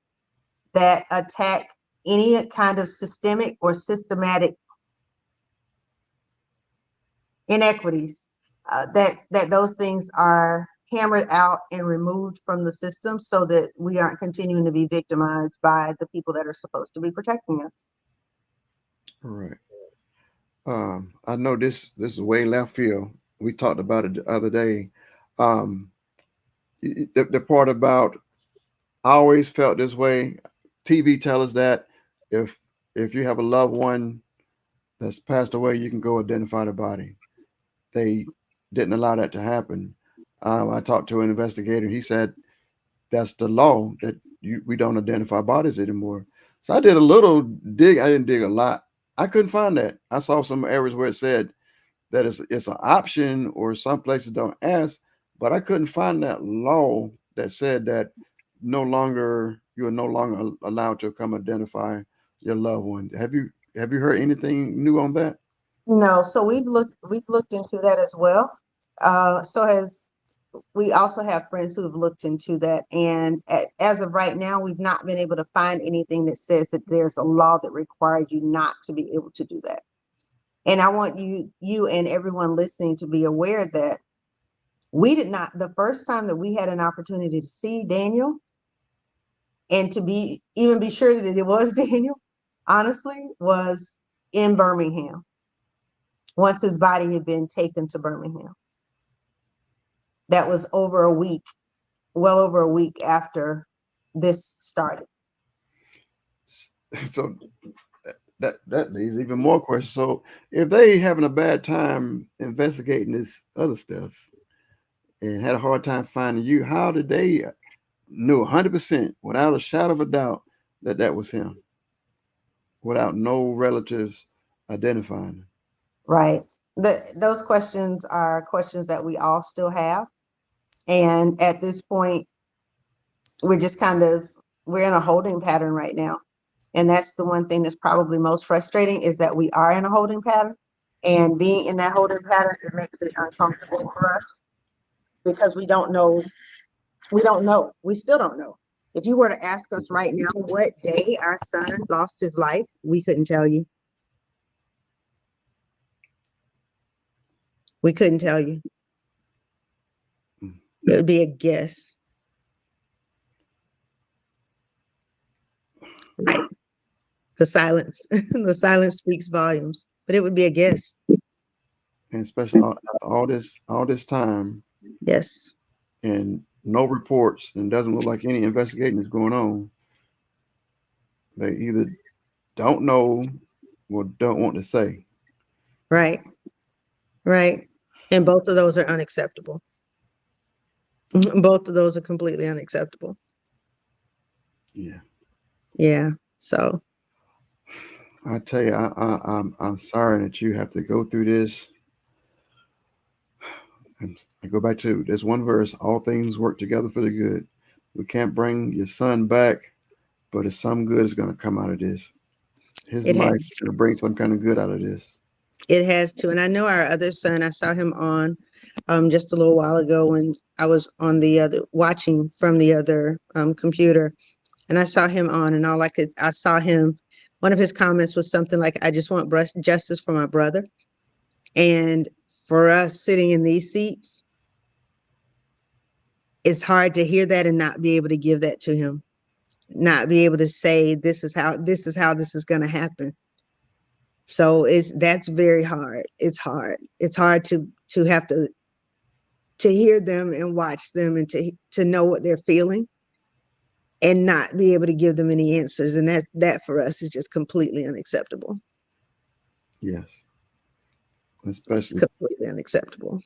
S4: that attack any kind of systemic or systematic inequities, that those things are hammered out and removed from the system, so that we aren't continuing to be victimized by the people that are supposed to be protecting us.
S2: All right. I know this is way left field. We talked about it the other day. Um, the part about, I always felt this way. TV tell us that if you have a loved one that's passed away, you can go identify the body. They didn't allow that to happen. I talked to an investigator. He said that's the law, that we don't identify bodies anymore. So I did a little dig. I didn't dig a lot. I couldn't find that. I saw some areas where it said that it's an option, or some places don't ask, but I couldn't find that law that said that you are no longer allowed to come identify your loved one. Have you heard anything new on that?
S4: No, so we've looked into that as well. So has we also have friends who have looked into that. And as of right now, we've not been able to find anything that says that there's a law that requires you not to be able to do that. And I want you and everyone listening to be aware that we did not, the first time that we had an opportunity to see Daniel and to be sure that it was Daniel, honestly, was in Birmingham. Once his body had been taken to Birmingham. That was well over a week after this started.
S2: So that leaves even more questions. So if they having a bad time investigating this other stuff and had a hard time finding you, how did they know 100% without a shadow of a doubt that was him, without no relatives identifying him?
S4: Right. Those questions are questions that we all still have. And at this point, we're just we're in a holding pattern right now. And that's the one thing that's probably most frustrating, is that we are in a holding pattern. And being in that holding pattern, it makes it uncomfortable for us because we don't know. We don't know. We still don't know. If you were to ask us right now what day our son lost his life, we couldn't tell you. We couldn't tell you. It would be a guess. Right. The silence. The silence speaks volumes, but it would be a guess.
S2: And especially all this time.
S4: Yes.
S2: And no reports, and doesn't look like any investigating is going on. They either don't know or don't want to say.
S4: Right. Right. And both of those are unacceptable. Both of those are completely unacceptable.
S2: Yeah.
S4: Yeah. So
S2: I tell you, I'm sorry that you have to go through this. And I go back to this one verse: all things work together for the good. We can't bring your son back, but if some good is going to come out of this, his life is going to bring some kind of good out of this.
S4: It has to. And I know our other son, I saw him on just a little while ago when I was on the other, watching from the other computer, and I saw him on, and I saw him, one of his comments was something like, I just want justice for my brother. And for us sitting in these seats, it's hard to hear that and not be able to give that to him, not be able to say, this is how this is going to happen. So that's very hard. It's hard. It's hard to have to hear them and watch them and to know what they're feeling and not be able to give them any answers. And that for us is just completely unacceptable.
S2: Yes. Especially
S4: it's completely unacceptable.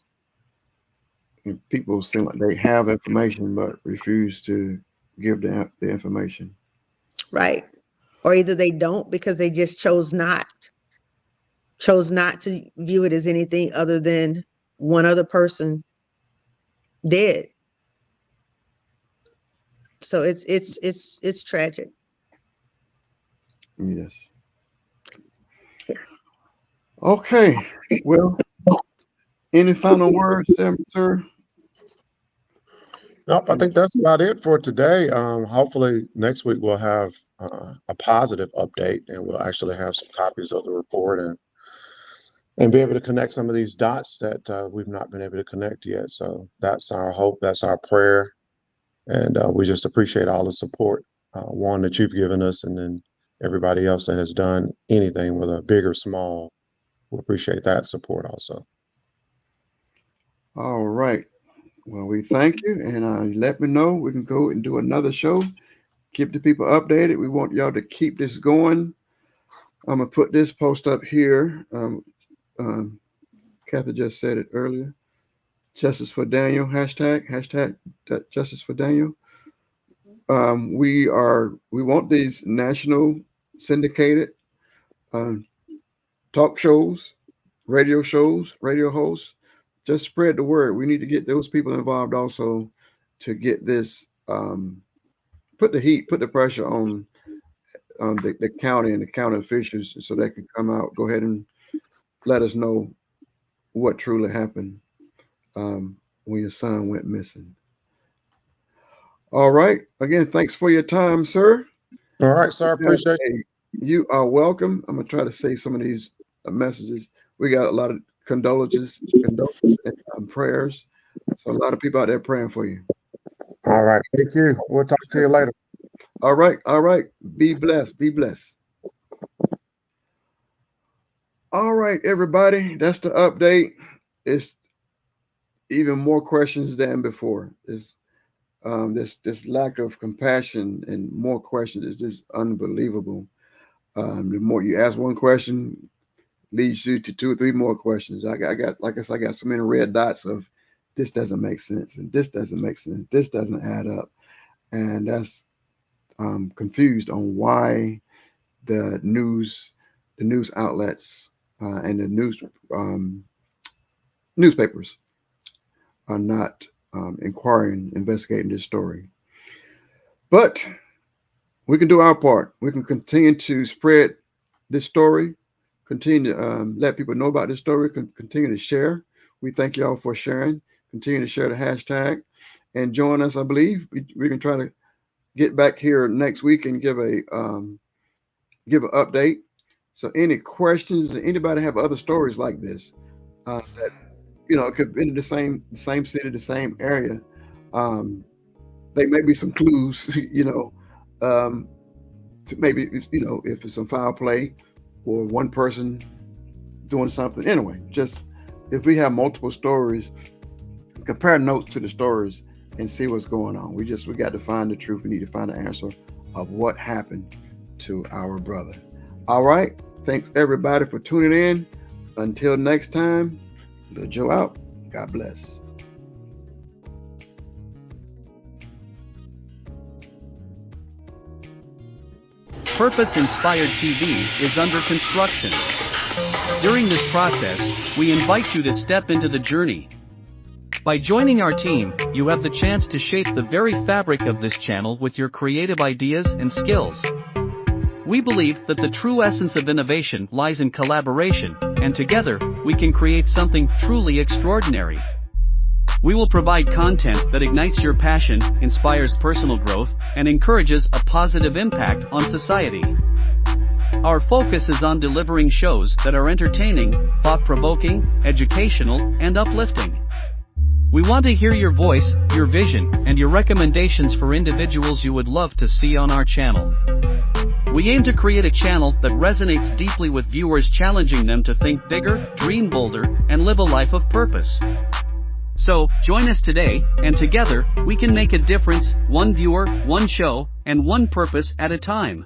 S2: People seem like they have information but refuse to give the information.
S4: Right. Or either they don't because they just chose not to view it as anything other than one other person dead. So it's tragic.
S2: Yes. Okay. Well, any final words, sir?
S3: Nope, I think that's about it for today. Hopefully next week we'll have a positive update, and we'll actually have some copies of the report and be able to connect some of these dots that we've not been able to connect yet. So that's our hope, that's our prayer, and we just appreciate all the support, one that you've given us, and then everybody else that has done anything, whether big or small. We appreciate that support also.
S2: All right. Well, we thank you, and let me know. We can go and do another show. Keep the people updated. We want y'all to keep this going. I'm gonna put this post up here. Kathy just said it earlier. Justice for Daniel. Hashtag Justice for Daniel. We want these national syndicated talk shows, radio hosts. Just spread the word. We need to get those people involved also to get this, put the pressure on the county and the county officials so they can come out, go ahead and let us know what truly happened. when your son went missing. All right. Again, thanks for your time, sir.
S3: All right, sir. I appreciate it.
S2: Hey, you are welcome. I'm gonna try to say some of these messages. We got a lot of condolences and prayers. So a lot of people out there praying for you.
S3: All right. Thank you. We'll talk to you later.
S2: All right. All right. Be blessed. Be blessed. All right, everybody. That's the update. It's even more questions than before. It's this lack of compassion and more questions is just unbelievable. The more you ask one question, leads you to 2 or 3 more questions. I got like I said, I got so many red dots of this doesn't make sense and this doesn't make sense. This doesn't add up, and that's confused on why the news outlets and the newspapers are not investigating this story. But we can do our part. We can continue to spread this story, continue to let people know about this story, continue to share. We thank y'all for sharing. Continue to share the hashtag and join us. I believe we can try to get back here next week and give an update. So any questions, anybody have other stories like this that, it could be in the same city, the same area. There may be some clues, to maybe, if it's some foul play or one person doing something. Anyway, just if we have multiple stories, compare notes to the stories and see what's going on. We got to find the truth. We need to find the answer of what happened to our brother. All right. Thanks everybody for tuning in. Until next time, Lil Joe out. God bless.
S1: Purpose Inspired TV is under construction. During this process, we invite you to step into the journey. By joining our team, you have the chance to shape the very fabric of this channel with your creative ideas and skills. We believe that the true essence of innovation lies in collaboration, and together, we can create something truly extraordinary. We will provide content that ignites your passion, inspires personal growth, and encourages a positive impact on society. Our focus is on delivering shows that are entertaining, thought-provoking, educational, and uplifting. We want to hear your voice, your vision, and your recommendations for individuals you would love to see on our channel. We aim to create a channel that resonates deeply with viewers, challenging them to think bigger, dream bolder, and live a life of purpose. So, join us today, and together, we can make a difference, one viewer, one show, and one purpose at a time.